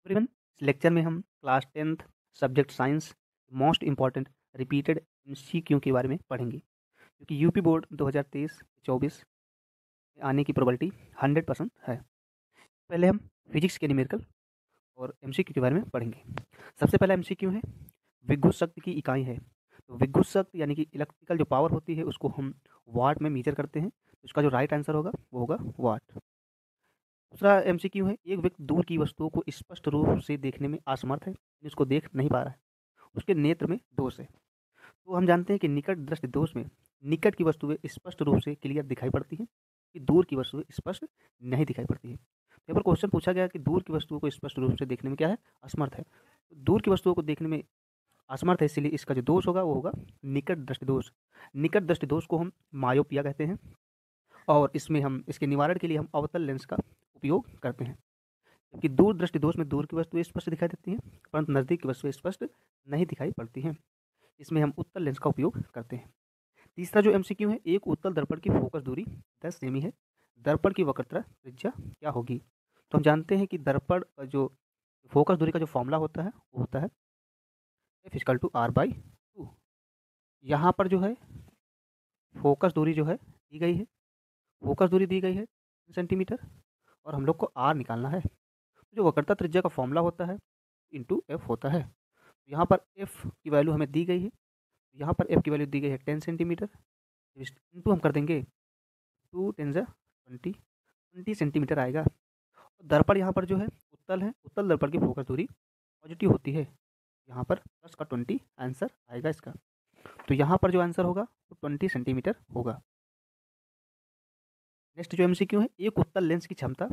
Everyone, इस lecture में हम class 10th subject science most important repeated MCQ के बारे में पढ़ेंगे, क्योंकि यूपी बोर्ड 2023-24 में आने की प्रोबेबिलिटी 100% है। पहले हम फिजिक्स के न्यूमेरिकल और एमसीक्यू के बारे में पढ़ेंगे। सबसे पहला एमसीक्यू है, विद्युत शक्ति की इकाई है। तो विद्युत शक्ति यानी कि इलेक्ट्रिकल जो पावर होती है उसको हम वाट में मेजर करते हैं। उसका जो राइट आंसर होगा वो होगा वाट। दूसरा एमसीक्यू है, एक व्यक्ति दूर की वस्तुओं को स्पष्ट रूप से देखने में असमर्थ है, यानी उसको देख नहीं पा रहा है, उसके नेत्र में दोष है। तो हम जानते हैं कि निकट दृष्टि दोष में निकट की वस्तुएं स्पष्ट रूप से क्लियर दिखाई पड़ती हैं, कि दूर की वस्तुएं स्पष्ट नहीं दिखाई पड़ती है। यहाँ पर क्वेश्चन पूछा गया कि दूर की वस्तुओं को स्पष्ट रूप से देखने में क्या है, असमर्थ है। तो दूर की वस्तुओं को देखने में असमर्थ है, इसलिए इसका जो दोष होगा वो होगा निकट दृष्टि दोष। निकट दृष्टि दोष को हम मायोपिया कहते हैं, और इसमें हम इसके निवारण के लिए हम अवतल लेंस का उपयोग करते हैं। जबकि दूर दृष्टि दोष में दूर की वस्तुएं स्पष्ट दिखाई देती हैं, परंतु नज़दीक की वस्तुएं स्पष्ट नहीं दिखाई पड़ती हैं। इसमें हम उत्तल लेंस का उपयोग करते हैं। तीसरा जो एमसीक्यू है, एक उत्तल दर्पण की फोकस दूरी 10 सेमी है, दर्पण की वक्रता त्रिज्या क्या होगी? तो हम जानते हैं कि दर्पण जो फोकस दूरी का जो फॉर्मूला होता है वो होता है F=R/2। यहाँ पर जो है फोकस दूरी जो है दी गई है, फोकस दूरी दी गई है 3 सेंटीमीटर, और हम लोग को आर निकालना है। जो वक्रता त्रिज्या का फॉर्मूला होता है इंटू एफ होता है। यहाँ पर एफ की वैल्यू हमें दी गई है, यहाँ पर एफ की वैल्यू दी गई है 10 सेंटीमीटर, इंटू हम कर देंगे 2 10 20 सेंटीमीटर आएगा। दर्पण यहाँ पर जो है उत्तल है, उत्तल दर्पण की फोकस दूरी पॉजिटिव होती है, यहाँ पर प्लस का 20 आंसर आएगा इसका। तो यहाँ पर जो आंसर होगा वो 20 सेंटीमीटर होगा। नेक्स्ट जो एमसीक्यू है, एक उत्तल लेंस की क्षमता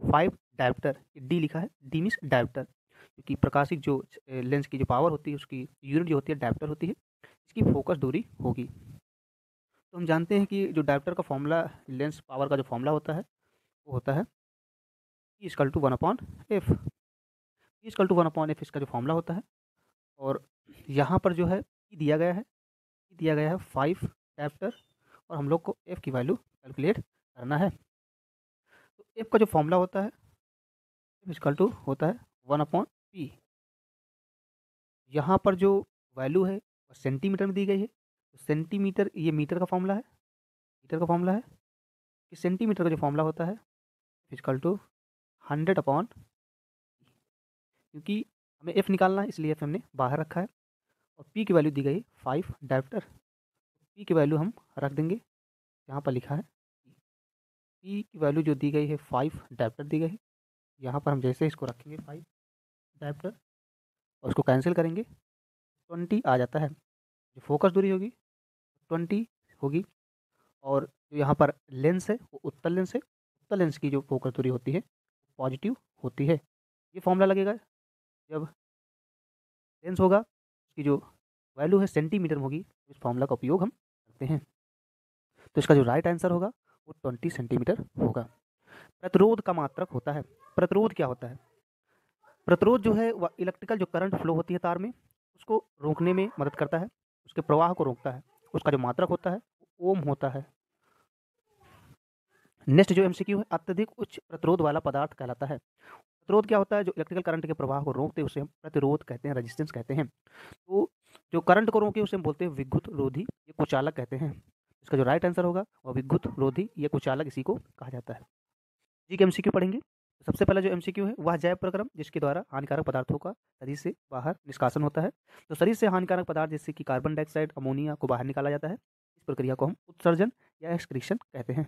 5 डायोप्टर, डी लिखा है, डी मीन्स डायोप्टर, क्योंकि प्रकाशिक जो लेंस की जो पावर होती है उसकी यूनिट जो होती है डायोप्टर होती है, इसकी फोकस दूरी होगी। तो हम जानते हैं कि जो डायोप्टर का फॉर्मूला, लेंस पावर का जो फॉर्मूला होता है वो होता है E=1/f। E=1/f इसका जो फॉर्मूला होता है, और यहाँ पर जो है E दिया गया है, E दिया गया है 5 डायोप्टर, और हम लोग को f की वैल्यू कैलकुलेट करना है। तो f का जो फॉर्मूला होता है होता है 1/p। यहाँ पर जो वैल्यू है वो सेंटीमीटर में दी गई है, तो सेंटीमीटर, ये मीटर का फॉर्मूला है, मीटर का फॉर्मूला है कि सेंटीमीटर का जो फॉर्मूला होता है 100/, क्योंकि हमें f निकालना है इसलिए f हमने बाहर रखा है, और p की वैल्यू दी गई 5 डायोप्टर। p की वैल्यू हम रख देंगे, यहाँ पर लिखा है p की वैल्यू जो दी गई है 5 डायोप्टर दी गई है, यहाँ पर हम जैसे इसको रखेंगे 5 डायोप्टर और उसको कैंसिल करेंगे 20 आ जाता है। जो फोकस दूरी होगी 20 होगी, और जो यहाँ पर लेंस है वो उत्तल लेंस है, उत्तल लेंस की जो फोकस दूरी होती है पॉजिटिव होती है। ये फॉर्मूला लगेगा जब लेंस होगा, उसकी जो वैल्यू है सेंटीमीटर में होगी, इस फॉर्मूला का उपयोग हम करते हैं। तो इसका जो राइट आंसर होगा वो 20 सेंटीमीटर होगा। प्रतिरोध का मात्रक होता है। प्रतिरोध क्या होता है? प्रतिरोध जो है वह इलेक्ट्रिकल जो करंट फ्लो होती है तार में, उसको रोकने में मदद करता है, उसके प्रवाह को रोकता है। उसका जो मात्रक होता है वो ओम होता है। नेक्स्ट जो एमसीक्यू है, अत्यधिक उच्च प्रतिरोध वाला पदार्थ कहलाता है। प्रतिरोध क्या होता है? जो इलेक्ट्रिकल करंट के प्रवाह को रोकते हैं उसे हम प्रतिरोध कहते हैं, रेजिस्टेंस कहते हैं। तो जो करंट को रोके उसे हम बोलते हैं विद्युत रोधी, ये कुचालक कहते हैं। इसका जो राइट आंसर होगा वह विद्युत रोधी या कुचालक इसी को कहा जाता है। जी के एमसीक्यू पढ़ेंगे। सबसे पहला जो एमसीक्यू है वह जैव प्रक्रम, जिसके द्वारा हानिकारक पदार्थों का शरीर से बाहर निष्कासन होता है। तो शरीर से हानिकारक पदार्थ जैसे कि कार्बन डाइऑक्साइड, अमोनिया को बाहर निकाला जाता है। इस प्रक्रिया को हम उत्सर्जन या एक्सक्रीशन कहते हैं।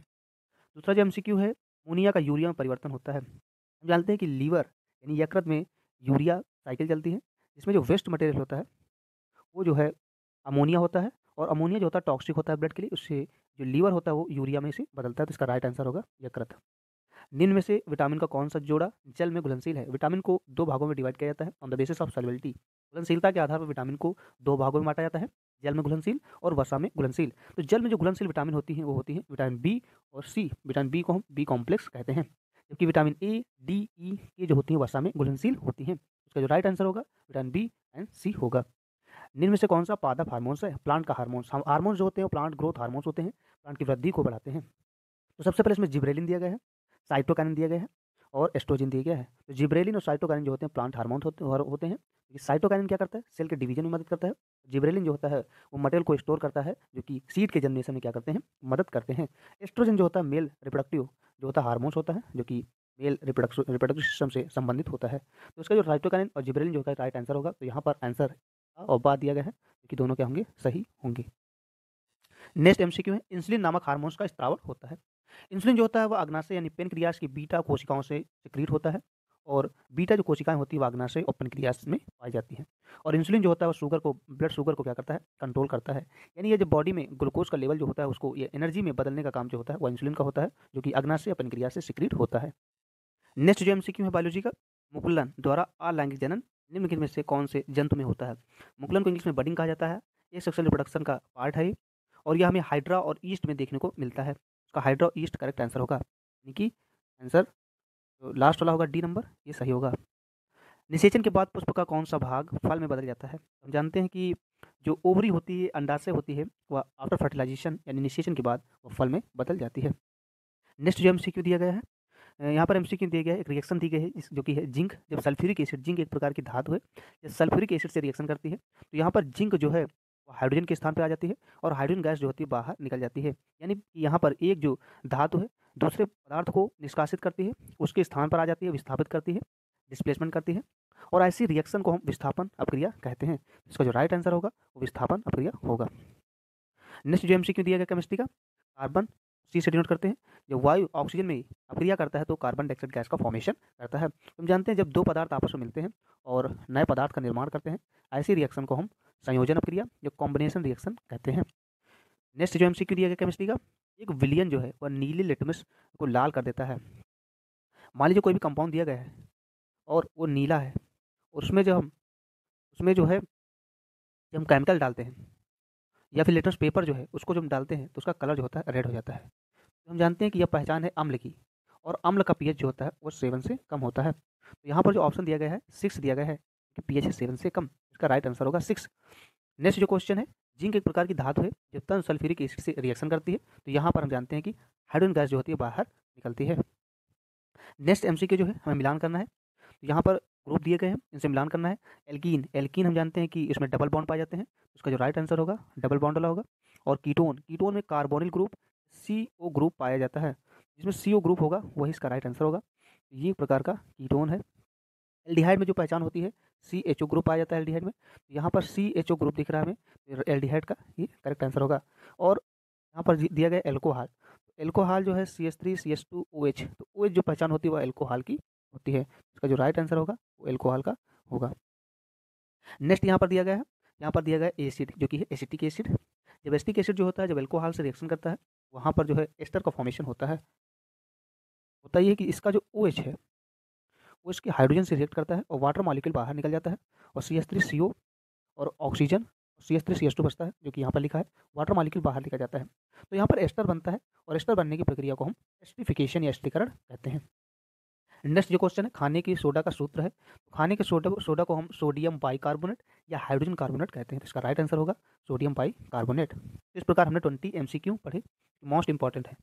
दूसरा जो एमसीक्यू है, अमोनिया का यूरिया में परिवर्तन होता है। हम जानते हैं कि लीवर यानी यकृत में यूरिया साइकिल चलती है, जिसमें जो वेस्ट मटेरियल होता है वो जो है अमोनिया होता है, और अमोनिया जो होता है टॉक्सिक होता है ब्लड के लिए, उससे जो लीवर होता है वो यूरिया में से बदलता है। तो इसका राइट आंसर होगा यकृत। निम्न में से विटामिन का कौन सा जोड़ा जल में घुलनशील है? विटामिन को 2 भागों में डिवाइड किया जाता है on the basis of solubility. घुलनशीलता के आधार पर विटामिन को 2 भागों में बांटा जाता है, जल में घुलनशील और वसा में घुलनशील। तो जल में जो घुलनशील विटामिन होती हैं वो होती हैं विटामिन बी और सी। विटामिन बी को हम बी कॉम्प्लेक्स कहते हैं, जबकि विटामिन ए, डी, ई ये जो होती हैं वसा में घुलनशील होती हैं। उसका जो राइट आंसर होगा विटामिन बी एंड सी होगा। निम्न में से कौन सा पादप हार्मोन्स है? प्लांट का हार्मोन्स। हम हार्मोन्स जो होते हैं वो प्लांट ग्रोथ हार्मोन्स होते हैं, प्लांट की वृद्धि को बढ़ाते हैं। तो सबसे पहले इसमें जिब्रेलिन दिया गया है, साइटोकाइनिन दिया गया है, और एस्ट्रोजन दिया गया है। तो जिब्रेलिन और साइटोकाइनिन जो होते हैं प्लांट हार्मोन होते हैं। ये साइटोकाइनिन क्या करता है, सेल के डिवीजन में मदद करता है। जिब्रेलिन जो होता है वो मटेरियल को स्टोर करता है, जो कि सीड के जनरेशन में क्या करते हैं, मदद करते हैं। एस्ट्रोजन जो होता है मेल रिप्रोडक्टिव जो होता है हार्मोन्स होता है, जो कि मेल रिप्रोडक्टिव सिस्टम से संबंधित होता है। तो इसका जो साइटोकाइनिन और जिब्रेलिन जो होता है राइट आंसर होगा। तो यहाँ पर आंसर और बात दिया गया है, कि दोनों क्या होंगे, सही होंगे। नेक्स्ट एमसीक्यू है, इंसुलिन नामक हार्मोन्स का स्त्राव होता है। इंसुलिन जो होता है वह अग्नाशय यानी पेनक्रियास की बीटा कोशिकाओं से सिक्रीट होता है, और बीटा जो कोशिकाएं होती है वो अग्नाशय और पेनक्रियास में पाई जाती हैं। और इंसुलिन जो होता है वो शुगर को, ब्लड शुगर को क्या करता है, कंट्रोल करता है। यानी ये जो बॉडी में ग्लूकोज का लेवल जो होता है उसको ये एनर्जी में बदलने का काम जो होता है वो इंसुलिन का होता है, जो कि अग्नाशय या पेनक्रियास से सिक्रीट होता है। नेक्स्ट जो एमसीक्यू है बायोलॉजी का, मुकुलन द्वारा अलैंगिक जनन निम्नलिखित में से कौन से जंतु में होता है। मुकुलन को इंग्लिश में बडिंग कहा जाता है। ये सेक्सुअल रिप्रोडक्शन का पार्ट है, और यह हमें हाइड्रा और ईस्ट में देखने को मिलता है। उसका हाइड्रा और ईस्ट करेक्ट आंसर होगा, यानी कि आंसर जो लास्ट वाला होगा डी नंबर, ये सही होगा। निषेचन के बाद पुष्प का कौन सा भाग फल में बदल जाता है। हम जानते हैं कि जो ओवरी होती है, अंडाशय होती है, वह आफ्टर फर्टिलाइजेशन यानी निषेचन के बाद वह फल में बदल जाती है। नेक्स्ट जो एमसीक्यू दिया गया है, यहाँ पर एमसीक्यू दिया गया है, एक रिएक्शन दी गई है जो कि है जिंक। जब सल्फ्यूरिक एसिड, जिंक एक प्रकार की धातु है, जब सल्फ्यूरिक एसिड से रिएक्शन करती है तो यहाँ पर जिंक जो है वो हाइड्रोजन के स्थान पर आ जाती है, और हाइड्रोजन गैस जो होती है बाहर निकल जाती है। यानी कि यहाँ पर एक जो धातु है दूसरे पदार्थ को निष्कासित करती है, उसके स्थान पर आ जाती है, विस्थापित करती है, डिस्प्लेसमेंट करती है, और ऐसी रिएक्शन को हम विस्थापन अपक्रिया कहते हैं। इसका जो राइट आंसर होगा वो विस्थापन अपक्रिया होगा। नेक्स्ट जो एमसीक्यू दिया गया केमिस्ट्री का, कार्बन सी से डिनोट करते हैं। जब वायु ऑक्सीजन में अपक्रिया करता है तो कार्बन डाइऑक्साइड गैस का फॉर्मेशन करता है। हम जानते हैं जब दो पदार्थ आपस में मिलते हैं और नए पदार्थ का निर्माण करते हैं, ऐसी रिएक्शन को हम संयोजन अपक्रिया या कॉम्बिनेशन रिएक्शन कहते हैं। नेक्स्ट जो एमसीक्यू दिया गया केमिस्ट्री का, एक विलियन जो है वह नीली लिटमस को लाल कर देता है। मान लीजिए कोई भी कंपाउंड दिया गया है और वो नीला है, उसमें जो हम उसमें जो है जब हम केमिकल डालते हैं या फिर लिटमस पेपर जो है उसको जब हम डालते हैं तो उसका कलर जो होता है रेड हो जाता है। तो हम जानते हैं कि यह पहचान है अम्ल की, और अम्ल का पीएच जो होता है वो 7 से कम होता है। तो यहाँ पर जो ऑप्शन दिया गया है 6 दिया गया है, कि पीएच है 7 से कम। इसका राइट आंसर होगा 6। नेक्स्ट जो क्वेश्चन है, जिंक एक प्रकार की धातु है जब तन सल्फ्यूरिक एसिड से रिएक्शन करती है तो यहाँ पर हम जानते हैं कि हाइड्रोजन गैस जो होती है बाहर निकलती है। नेक्स्ट एमसीक्यू जो है हमें मिलान करना है। तो यहाँ पर ग्रुप दिए गए हैं, इनसे मिलान करना है। एल्कीन, एल्कीन हम जानते हैं कि इसमें डबल बॉन्ड पाए जाते हैं, उसका जो राइट आंसर होगा डबल बॉन्ड वाला होगा। और कीटोन, कीटोन में कार्बोनिल ग्रुप CO ग्रुप पाया जाता है, जिसमें CO ग्रुप होगा वही इसका राइट आंसर होगा। ये एक प्रकार का कीटोन है। एल्डिहाइड में जो पहचान होती है CHO ग्रुप पाया जाता है एल्डिहाइड में, तो यहाँ पर CHO ग्रुप दिख रहा है हमें, एल्डिहाइड का ये करेक्ट आंसर होगा। और यहाँ पर दिया गया एल्कोहल, एल्कोहल जो है CH3CH2OH, तो OH जो पहचान होती है वह एल्कोहल की होती है। इसका जो राइट आंसर होगा वो एल्कोहल का होगा। नेक्स्ट यहाँ पर दिया गया है, यहाँ पर दिया गया है एसिड जो कि है एसिटिक एसिड। जब एसिटिक एसिड जो होता है जब एल्कोहल से रिएक्शन करता है वहाँ पर जो है एस्टर का फॉर्मेशन होता है। होता ये है कि इसका जो OH है वो इसके हाइड्रोजन से रिएक्ट करता है और वाटर मॉलिक्यूल बाहर निकल जाता है, और CH3CO और ऑक्सीजन CH3CH2 बचता है, जो कि यहाँ पर लिखा है वाटर मॉलिक्यूल बाहर निकल जाता है। तो यहाँ पर एस्टर बनता है, और एस्टर बनने की प्रक्रिया को हम एस्टरिफिकेशन या एस्टरीकरण कहते हैं। नेक्स्ट जो क्वेश्चन है, खाने की सोडा का सूत्र है। तो खाने के सोडा को हम सोडियम बाइकार्बोनेट या हाइड्रोजन कार्बोनेट कहते हैं। तो इसका राइट आंसर होगा सोडियम बाइकार्बोनेट। इस प्रकार हमने 20 MCQ पढ़े, मोस्ट इंपॉर्टेंट है।